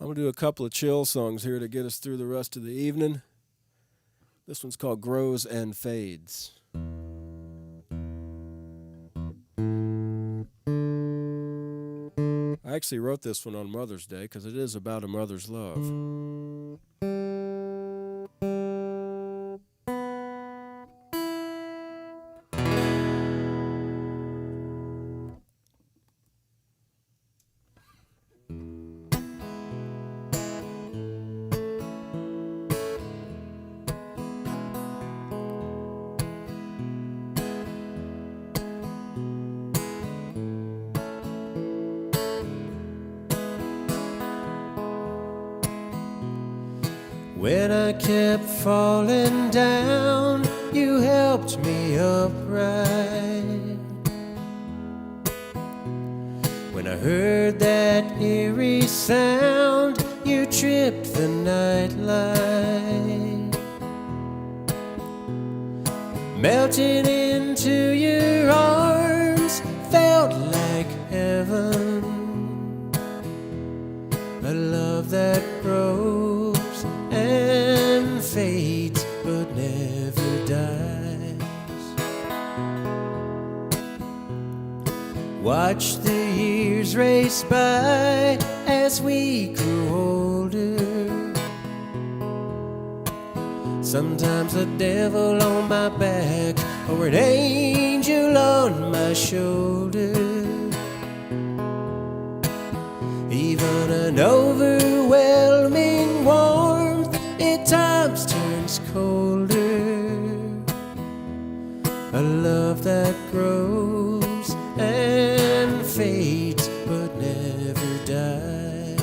[SPEAKER 2] I'm going to do a couple of chill songs here to get us through the rest of the evening. This one's called Grows and Fades. I actually wrote this one on Mother's Day because it is about a mother's love.
[SPEAKER 1] When I kept falling down, you helped me upright. When I heard that eerie sound, you tripped the night light. Melting into your arms felt like heaven. A love that grows and fades but never dies. Watch the years race by as we grew older. Sometimes a devil on my back or an angel on my shoulder. Even an overwhelming warmth at times turns colder. A love that grows and fades but never dies.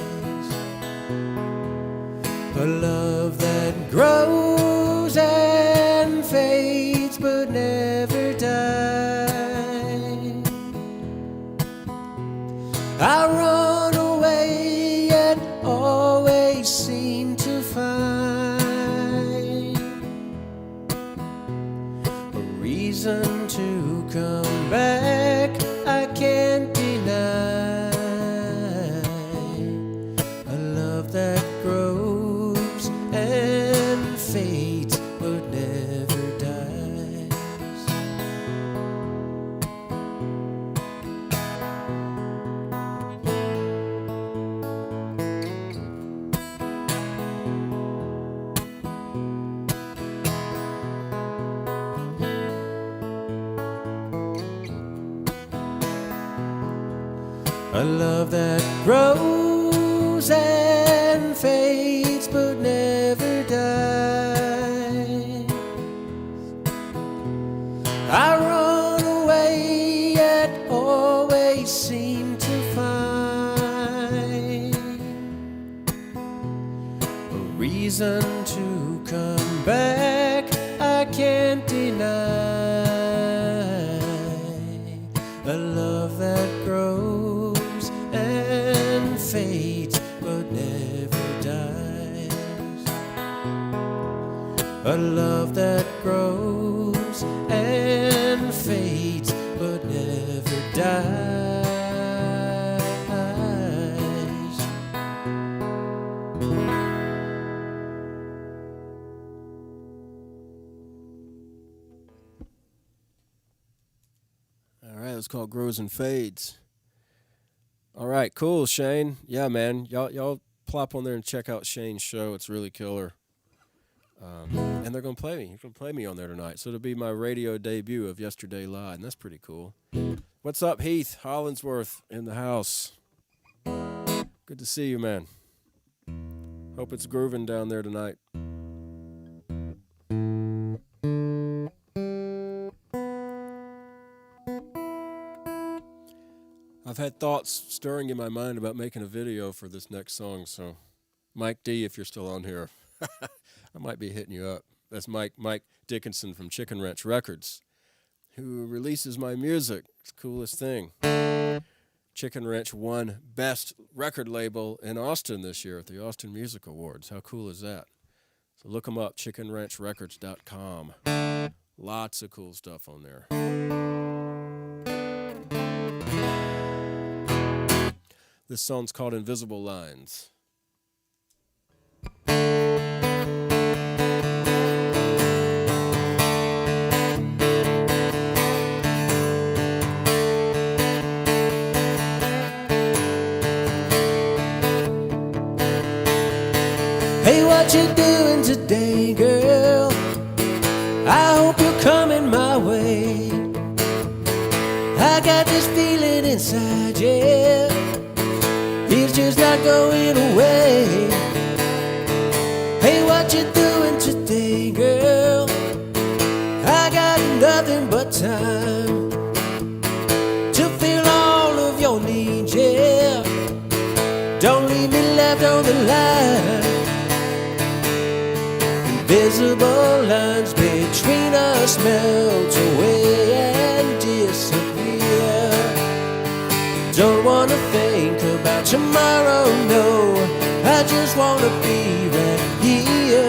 [SPEAKER 1] A love that grows and fades but never dies. I run away yet always seem to find a reason to come back. I can't deny a love that grows and fades but never dies. A love that grows and fades but never dies. I run away yet always seem to find a reason to come back. I can't deny. A love that grows and fades but never dies. A love that grows and fades but never dies.
[SPEAKER 2] All right, it's called Grows and Fades. All right, cool, Shane. Yeah, man, y'all plop on there and check out Shane's show. It's really killer. And they're gonna play me. You're gonna play me on there tonight. So it'll be my radio debut of Yesterday Live, and that's pretty cool. What's up, Heath Hollinsworth in the house? Good to see you, man. Hope it's grooving down there tonight. I've had thoughts stirring in my mind about making a video for this next song, so Mike D, if you're still on here, I might be hitting you up. That's Mike Dickinson from Chicken Ranch Records, who releases my music. It's the coolest thing. Chicken Ranch won Best Record Label in Austin this year at the Austin Music Awards. How cool is that? So look them up, chickenranchrecords.com. Lots of cool stuff on there. This song's called Invisible Lines.
[SPEAKER 1] Hey, what you doing today, girl? I hope you're coming my way. I got this feeling inside, yeah. It's just not going away. Hey, what you doing today, girl? I got nothing but time to fill all of your needs, yeah. Don't leave me left on the line. Invisible lines between us melt away and disappear. Don't wanna think about tomorrow, no. I just wanna be right here.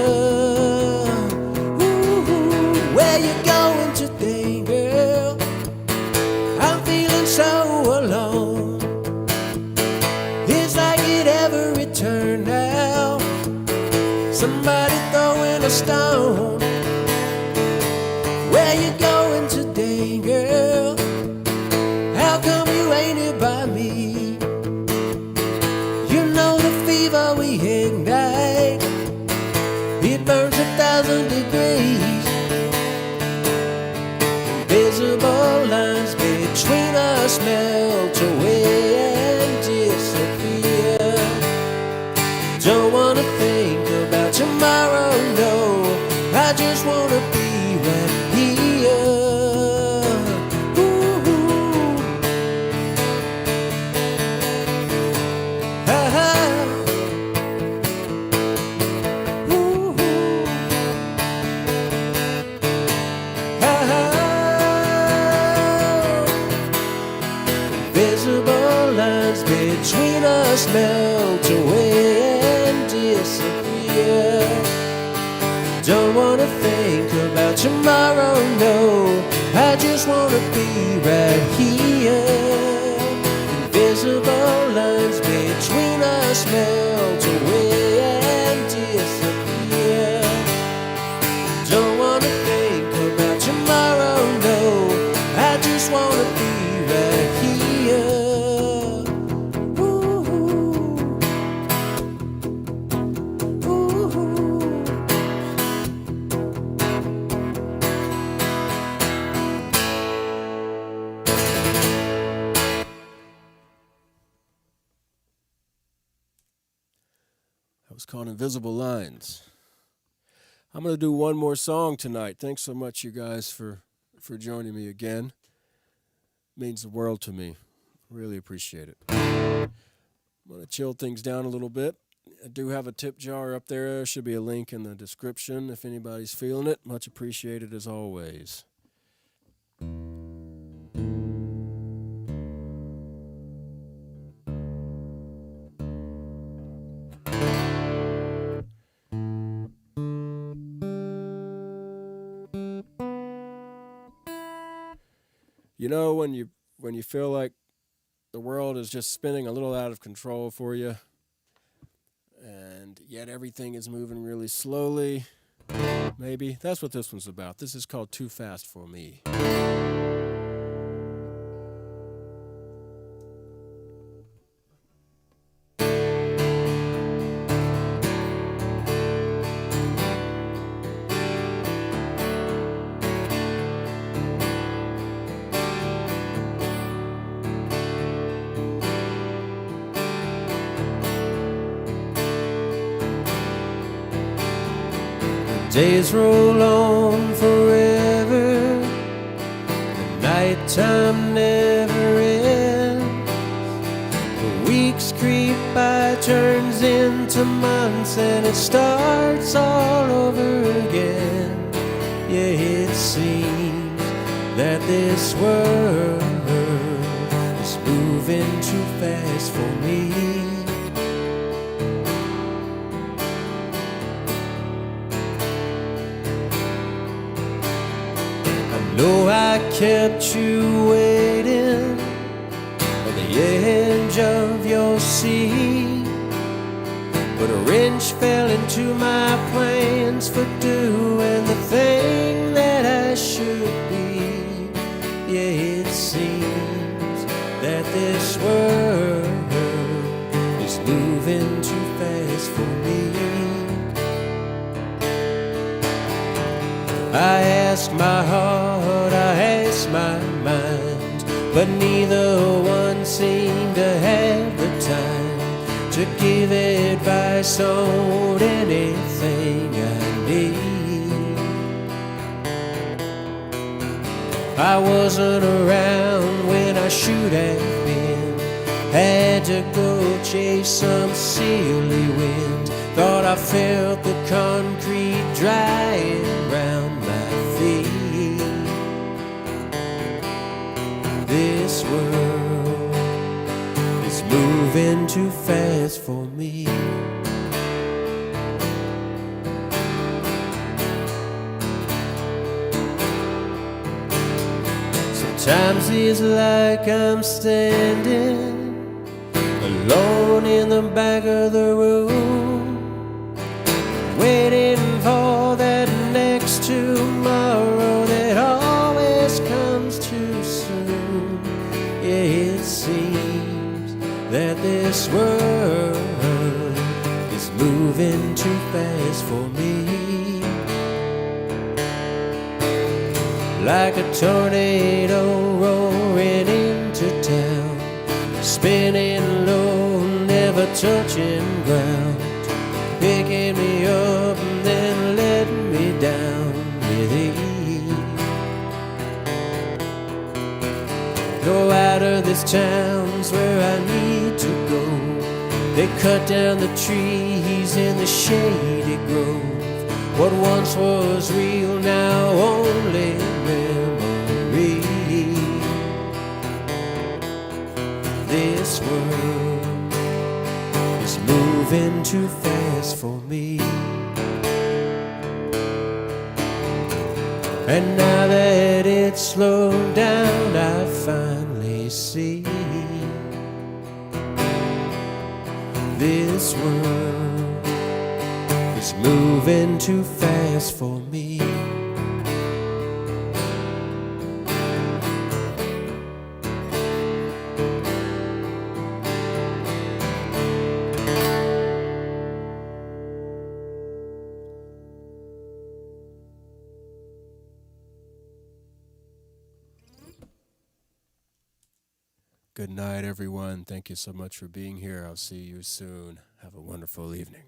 [SPEAKER 1] Ooh, where you going today, girl? I'm feeling so alone. It's like it ever returned now. Somebody throwing a stone. Where you going today, girl? How come you ain't here by me? You know the fever we ignite, it burns 1,000 degrees. Invisible lines between us melt away and disappear. Don't wanna think about tomorrow, no. I just wanna be right here. Ooh. Ah. Ooh. Ah. Invisible lines between us melt away and disappear. Don't wanna think about tomorrow, no. I just wanna be right here. Invisible lines between us melt away and disappear. Don't wanna think about tomorrow, no. I just wanna be right here.
[SPEAKER 2] That was called Invisible Lines. I'm going to do one more song tonight. Thanks so much, you guys, for joining me again. It means the world to me. Really appreciate it. I'm going to chill things down a little bit. I do have a tip jar up there. Should be a link in the description if anybody's feeling it. Much appreciated as always. You know, when you feel like the world is just spinning a little out of control for you, and yet everything is moving really slowly, maybe that's what this one's about. This is called Too Fast for Me. Days roll on forever, the nighttime never ends. The weeks creep by, turns into months, and it starts all over again. Yeah, it seems that this world is moving too fast for me. No, I kept you waiting on the edge of your seat, but a wrench fell into my plans for doing the thing that I should be. Yeah, it seems that this world is moving too fast for me. I asked my heart, I asked my mind, but neither one seemed to have the time to give advice on anything I need. I wasn't around when I should have been, had to go chase some silly wind. Thought I felt the concrete drying round my feet. This world is moving too fast for me. Sometimes it's like I'm standing alone in the back of the room, waiting for that next tomorrow that always comes too soon. Yeah, it seems that this world is moving too fast for me. Like a tornado roaring into town, spinning low, never touching ground, picking me up and then letting me down with ease. Go out of this town's where I need to go. They cut down the trees in the shady grove. What once was real now only memory. This world is moving too fast for me. And now that it's slowed down, I finally see this world is moving too fast for me. Good night, everyone. Thank you so much for being here. I'll see you soon. Have a wonderful evening.